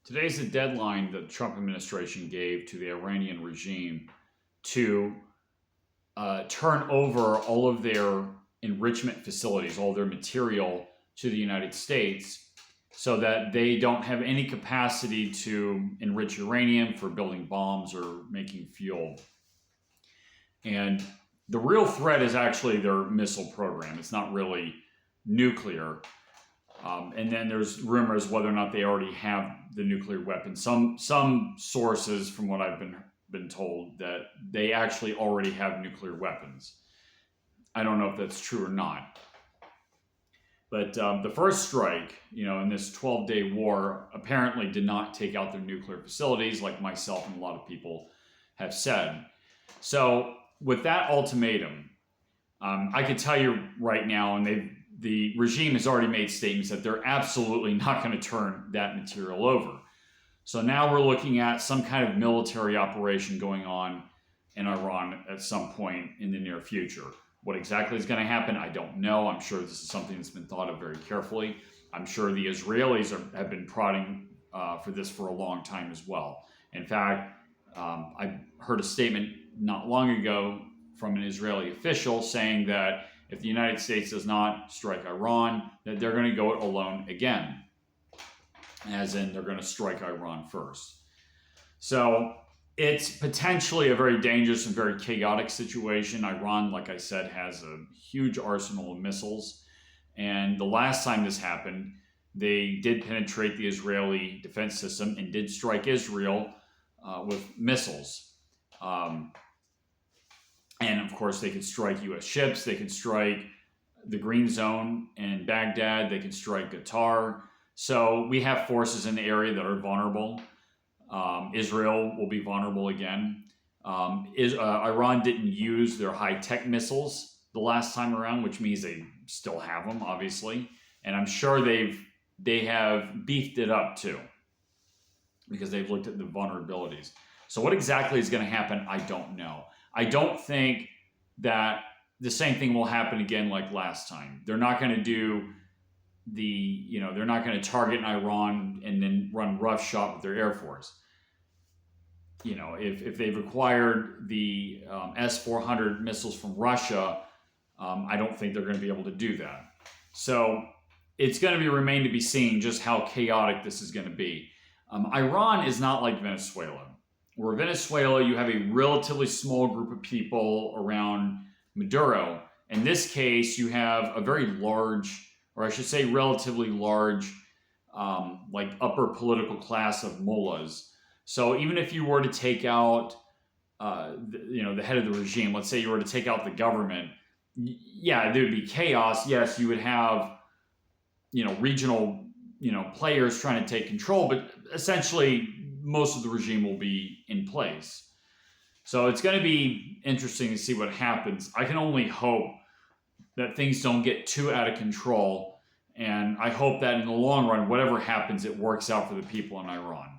Today's the deadline that the Trump administration gave to the Iranian regime to turn over all of their enrichment facilities, all their material to the United States so that they don't have any capacity to enrich uranium for building bombs or making fuel. And the real threat is actually their missile program. It's not really nuclear. And then there's rumors whether or not they already have the nuclear weapon. Some sources, from what I've been told, that they actually already have nuclear weapons. I don't know if that's true or not. But the first strike, in this 12-day war, apparently did not take out their nuclear facilities, like myself and a lot of people have said. So with that ultimatum, I could tell you right now, and the regime has already made statements that they're absolutely not going to turn that material over. So now we're looking at some kind of military operation going on in Iran at some point in the near future. What exactly is going to happen, I don't know. I'm sure this is something that's been thought of very carefully. I'm sure the Israelis have been prodding for this for a long time as well. In fact, I heard a statement not long ago from an Israeli official saying that if the United States does not strike Iran, that they're going to go it alone again. As in, they're going to strike Iran first. So it's potentially a very dangerous and very chaotic situation. Iran, like I said, has a huge arsenal of missiles. And the last time this happened, they did penetrate the Israeli defense system and did strike Israel with missiles. And of course, they could strike U.S. ships. They could strike the Green Zone in Baghdad. They could strike Qatar. So we have forces in the area that are vulnerable. Israel will be vulnerable again. Iran didn't use their high-tech missiles the last time around, which means they still have them, obviously. And I'm sure they have beefed it up too, because they've looked at the vulnerabilities. So what exactly is going to happen, I don't know. I don't think that the same thing will happen again like last time. They're not going to do they're not going to target Iran and then run roughshod with their Air Force. If they've acquired the S-400 missiles from Russia, I don't think they're going to be able to do that. So it's going to remain to be seen just how chaotic this is going to be. Iran is not like Venezuela. Where Venezuela, you have a relatively small group of people around Maduro. In this case, you have a very large, or I should say relatively large, like upper political class of mullahs. So even if you were to take out, the head of the regime, let's say you were to take out the government, yeah, there would be chaos. Yes, you would have, regional, players trying to take control, but essentially most of the regime will be in place. So it's going to be interesting to see what happens. I can only hope that things don't get too out of control. And I hope that in the long run, whatever happens, it works out for the people in Iran.